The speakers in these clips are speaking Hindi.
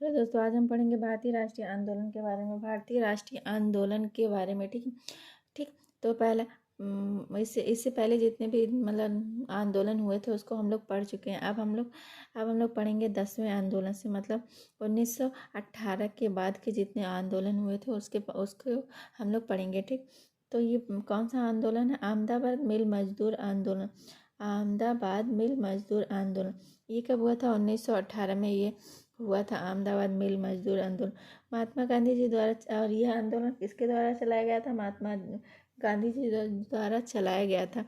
हेलो दोस्तों, आज हम पढ़ेंगे भारतीय राष्ट्रीय आंदोलन के बारे में। भारतीय राष्ट्रीय आंदोलन के बारे में, ठीक है। ठीक, तो पहला इससे पहले जितने भी मतलब आंदोलन हुए थे उसको हम लोग पढ़ चुके हैं। अब हम लोग पढ़ेंगे 10वें आंदोलन से, मतलब 1918 के बाद के जितने आंदोलन हुए थे उसको हम लोग पढ़ेंगे, ठीक। तो ये कौन सा आंदोलन है? अहमदाबाद मिल मजदूर आंदोलन। अहमदाबाद मिल मजदूर आंदोलन ये कब हुआ था? 1918 में ये हुआ था, अहमदाबाद मिल मजदूर आंदोलन। महात्मा गांधी जी द्वारा, और यह आंदोलन किसके द्वारा चलाया गया था? महात्मा गांधी जी द्वारा चलाया गया था।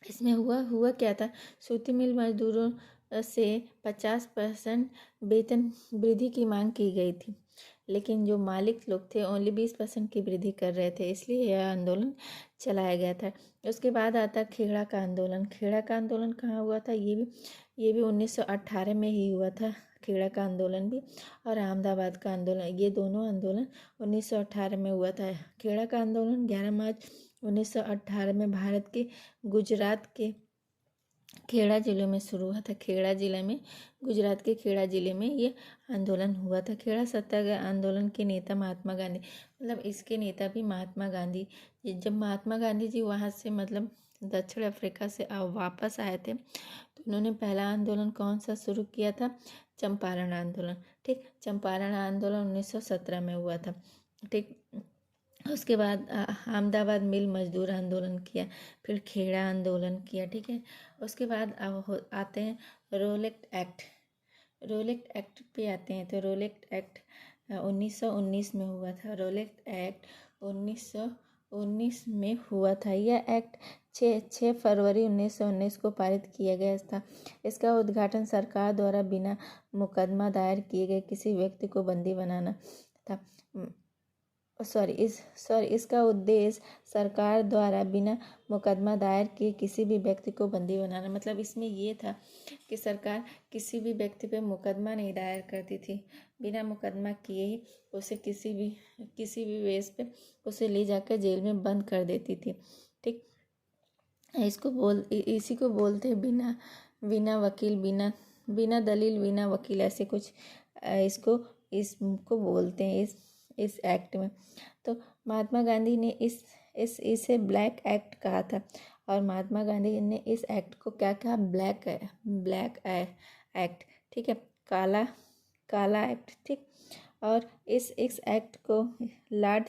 इसमें हुआ क्या था? सूती मिल मजदूरों से 50% वेतन वृद्धि की मांग की गई थी, लेकिन जो मालिक लोग थे ओनली 20% की वृद्धि कर रहे थे, इसलिए यह आंदोलन चलाया गया था। उसके बाद आता खेड़ा का आंदोलन। खेड़ा का आंदोलन कहाँ हुआ था? ये भी 1918 में ही हुआ था। खेड़ा का आंदोलन भी और अहमदाबाद का आंदोलन, ये दोनों आंदोलन 1918 में हुआ था। खेड़ा का आंदोलन 11 मार्च 1918 में भारत के गुजरात के खेड़ा जिले में शुरू हुआ था। खेड़ा जिले में, गुजरात के खेड़ा जिले में ये आंदोलन हुआ था। खेड़ा सत्याग्रह आंदोलन के नेता महात्मा गांधी, मतलब इसके नेता भी महात्मा गांधी। जब महात्मा गांधी जी वहाँ से मतलब दक्षिण अफ्रीका से वापस आए थे तो उन्होंने पहला आंदोलन कौन सा शुरू किया था? चंपारण आंदोलन, ठीक। चंपारण आंदोलन 1917 में हुआ था, ठीक। उसके बाद अहमदाबाद मिल मजदूर आंदोलन किया, फिर खेड़ा आंदोलन किया, ठीक है। उसके बाद अब आते हैं रोलेक्ट एक्ट। रोलेक्ट एक्ट पे आते हैं, तो रोलेक्ट एक्ट 1919 में हुआ था। रोलेक्ट एक्ट 1919 में हुआ था। यह एक्ट 6 फरवरी 1919 को पारित किया गया था। इसका उद्घाटन सरकार द्वारा बिना मुकदमा दायर किए गए किसी व्यक्ति को बंदी बनाना था। इसका उद्देश्य सरकार द्वारा बिना मुकदमा दायर किए किसी भी व्यक्ति को बंदी बनाना। मतलब इसमें ये था कि सरकार किसी भी व्यक्ति पे मुकदमा नहीं दायर करती थी, बिना मुकदमा किए ही उसे किसी भी बेस पे उसे ले जाकर जेल में बंद कर देती थी, ठीक। इसी को बोलते हैं बिना वकील, बिना दलील, बिना वकील, ऐसे कुछ इसको बोलते हैं इस एक्ट में। तो महात्मा गांधी ने इसे ब्लैक एक्ट कहा था, और महात्मा गांधी ने इस एक्ट को क्या कहा? ब्लैक एक्ट, ठीक है, काला एक्ट, ठीक। और इस एक्ट को लॉर्ड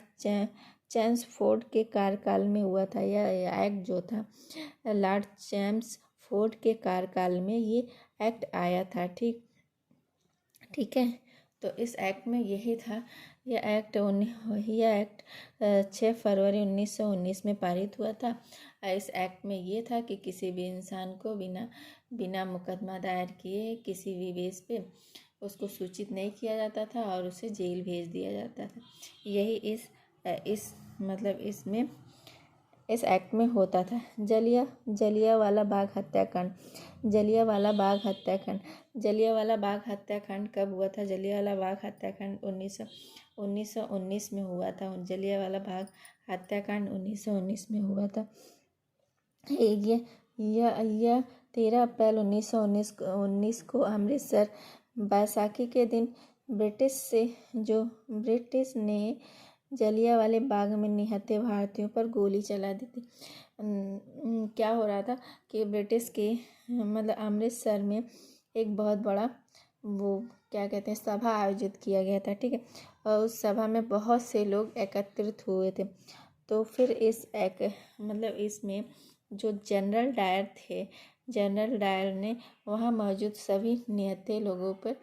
चैम्सफोर्ड के कार्यकाल में हुआ था। यह एक्ट जो था लॉर्ड चैम्सफोर्ड के कार्यकाल में ये एक्ट आया था, ठीक है। तो इस एक्ट में यही था। यह एक्ट 6 फरवरी 1919 में पारित हुआ था। इस एक्ट में ये था कि किसी भी इंसान को बिना मुकदमा दायर किए किसी भी बेस पे उसको सूचित नहीं किया जाता था और उसे जेल भेज दिया जाता था। यही इस एक्ट में होता था। जलियांवाला बाग हत्याकांड। जलियांवाला बाग हत्याकांड कब हुआ था? जलियांवाला बाग हत्याकांड 1919 में हुआ था। जलियांवाला बाग हत्याकांड 1919 में हुआ था। यह 13 अप्रैल 1919 को अमृतसर बैसाखी के दिन ब्रिटिश ने जलियांवाले बाग में निहत्थे भारतीयों पर गोली चला दी थी। क्या हो रहा था कि ब्रिटिश के मतलब अमृतसर में एक बहुत बड़ा क्या कहते हैं सभा आयोजित किया गया था, ठीक है। और उस सभा में बहुत से लोग एकत्रित हुए थे। तो फिर इसमें जो जनरल डायर ने वहाँ मौजूद सभी निहत्थे लोगों पर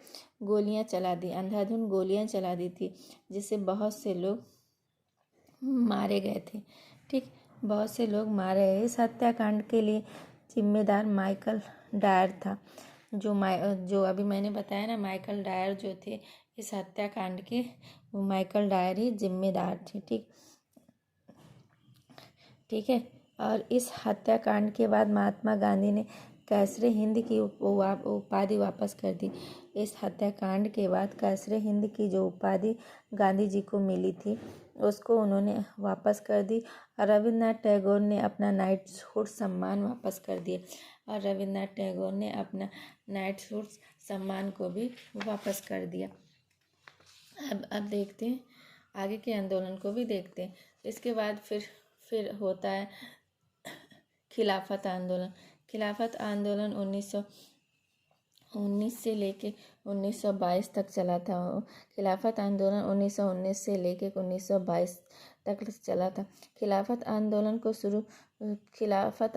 गोलियां चला दी, अंधाधुंध गोलियां चला दी थी, जिससे बहुत से लोग मारे गए थे, ठीक। बहुत से लोग मारे गए। इस हत्याकांड के लिए जिम्मेदार माइकल डायर था। जो अभी मैंने बताया ना, माइकल डायर जो थे इस हत्याकांड के, वो माइकल डायर ही जिम्मेदार थे, ठीक है। और इस हत्याकांड के बाद महात्मा गांधी ने कैसरे हिंद की उपाधि वापस कर दी। इस हत्याकांड के बाद कैसरे हिंद की जो उपाधि गांधी जी को मिली थी उसको उन्होंने वापस कर दी, और रविन्द्रनाथ टैगोर ने अपना नाइटहुड सम्मान वापस कर दिया, और रविन्द्रनाथ टैगोर ने अपना नाइटहुड सम्मान को भी वापस कर दिया। अब देखते हैं आगे के आंदोलन को भी देखते हैं। इसके बाद फिर होता है खिलाफत आंदोलन। खिलाफत आंदोलन 1919 से लेके 1922 तक चला था। खिलाफत आंदोलन 1919 से लेके 1922 तक चला था। खिलाफत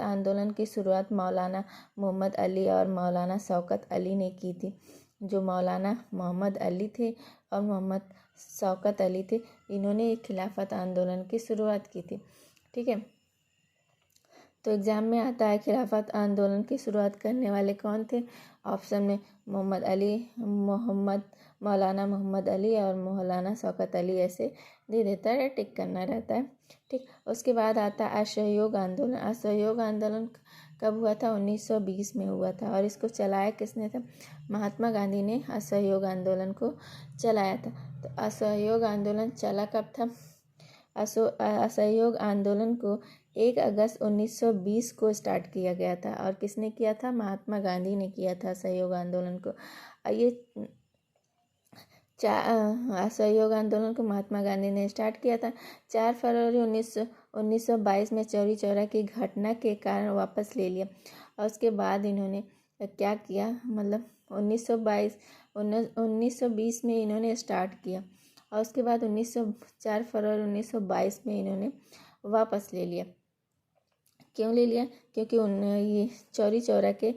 आंदोलन की शुरुआत मौलाना मोहम्मद अली और मौलाना शौकत अली ने की थी। जो मौलाना मोहम्मद अली थे और मोहम्मद शौकत अली थे, इन्होंने खिलाफत आंदोलन की शुरुआत की थी। ठीक है, तो एग्ज़ाम में आता है खिलाफत आंदोलन की शुरुआत करने वाले कौन थे। ऑप्शन में मोहम्मद अली, मौलाना मोहम्मद अली और मौलाना शौकत अली ऐसे दे देता है, टिक करना रहता है। ठीक, उसके बाद आता है असहयोग आंदोलन। असहयोग आंदोलन कब हुआ था? 1920 में हुआ था। और इसको चलाया किसने था? महात्मा गांधी ने असहयोग आंदोलन को चलाया था। तो असहयोग आंदोलन चला कब था? असहयोग आंदोलन को 1 अगस्त 1920 को स्टार्ट किया गया था। और किसने किया था? महात्मा गांधी ने किया था असहयोग आंदोलन को। ये असहयोग आंदोलन को महात्मा गांधी ने स्टार्ट किया था। 4 फरवरी 1922 में चौरी चौरा की घटना के कारण वापस ले लिया। और उसके बाद इन्होंने क्या किया, मतलब 1920 में इन्होंने स्टार्ट किया और उसके बाद 4 फरवरी 1922 में इन्होंने वापस ले लिया। क्यों ले लिया? क्योंकि ये चौरी चौरा के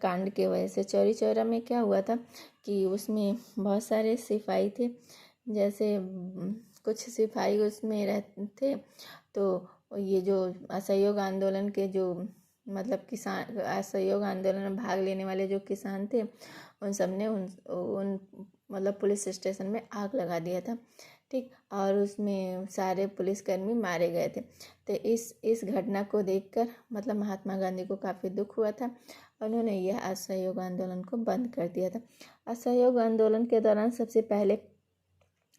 कांड के वजह से। चौरी चौरा में क्या हुआ था कि उसमें बहुत सारे सिपाही थे, जैसे कुछ सिपाही उसमें रहते थे। तो ये जो असहयोग आंदोलन के जो मतलब किसान, असहयोग आंदोलन में भाग लेने वाले जो किसान थे, उन सब ने उन मतलब पुलिस स्टेशन में आग लगा दिया था। ठीक, और उसमें सारे पुलिसकर्मी मारे गए थे। तो इस घटना को देखकर मतलब महात्मा गांधी को काफ़ी दुख हुआ था। उन्होंने यह असहयोग आंदोलन को बंद कर दिया था। असहयोग आंदोलन के दौरान सबसे पहले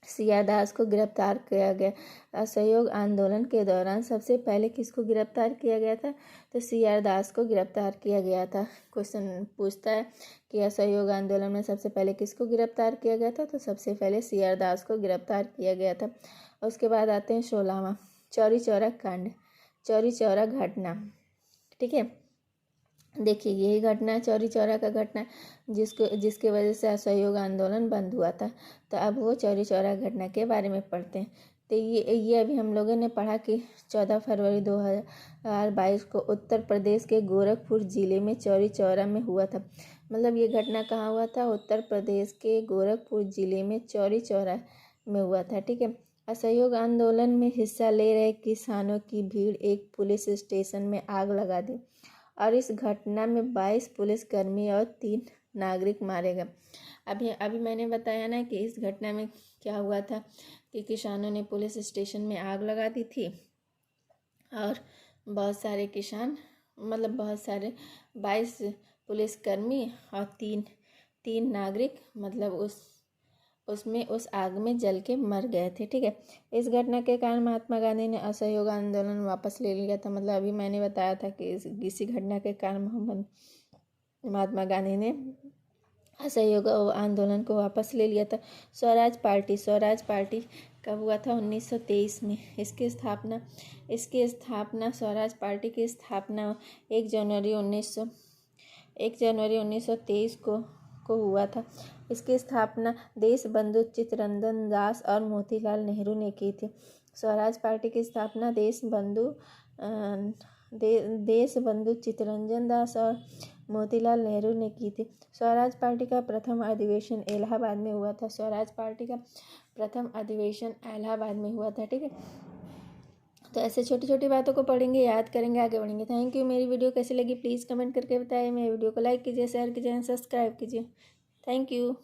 सीआर दास को गिरफ्तार किया गया। असहयोग आंदोलन के दौरान सबसे पहले किसको गिरफ्तार किया गया था? तो सीआर दास को गिरफ्तार किया गया था। क्वेश्चन पूछता है कि असहयोग आंदोलन में सबसे पहले किसको गिरफ्तार किया गया था? तो सबसे पहले सीआर दास को गिरफ्तार किया गया था। उसके बाद आते हैं 16वां चौरी चौरा कांड, चौरी चौरा घटना। ठीक है, देखिए यही घटना है, चौरी चौरा का घटना, जिसके वजह से असहयोग आंदोलन बंद हुआ था। तो अब वो चौरी चौरा घटना के बारे में पढ़ते हैं। तो ये अभी हम लोगों ने पढ़ा कि 14 फरवरी 2022 को उत्तर प्रदेश के गोरखपुर ज़िले में चौरी चौरा में हुआ था। मतलब ये घटना कहाँ हुआ था? उत्तर प्रदेश के गोरखपुर ज़िले में चौरी चौरा में हुआ था। ठीक है, असहयोग आंदोलन में हिस्सा ले रहे किसानों की भीड़ एक पुलिस स्टेशन में आग लगा दी और इस घटना में 22 पुलिसकर्मी और 3 नागरिक मारे गए। अभी मैंने बताया ना कि इस घटना में क्या हुआ था कि किसानों ने पुलिस स्टेशन में आग लगा दी थी और बहुत सारे किसान, मतलब बहुत सारे 22 पुलिसकर्मी और तीन नागरिक मतलब उस आग में जल के मर गए थे। ठीक है, इस घटना के कारण महात्मा गांधी ने असहयोग आंदोलन वापस ले लिया था। मतलब अभी मैंने बताया था कि इसी घटना के कारण महात्मा गांधी ने असहयोग आंदोलन को वापस ले लिया था। स्वराज पार्टी कब हुआ था? 1923 में। इसकी स्थापना स्वराज पार्टी की स्थापना 1 जनवरी 1923 को हुआ था। इसकी स्थापना देश बंधु चित्तरंजन दास और मोतीलाल नेहरू ने की थी। स्वराज पार्टी की स्थापना देश बंधु चित्तरंजन दास और मोतीलाल नेहरू ने की थी। स्वराज पार्टी का प्रथम अधिवेशन इलाहाबाद में हुआ था। स्वराज पार्टी का प्रथम अधिवेशन इलाहाबाद में हुआ था। ठीक है, तो ऐसे छोटी छोटी बातों को पढ़ेंगे, याद करेंगे, आगे बढ़ेंगे। Thank you. मेरी वीडियो कैसी लगी प्लीज़ कमेंट करके बताएं। मेरी वीडियो को लाइक कीजिए, शेयर कीजिए, सब्सक्राइब कीजिए। Thank you.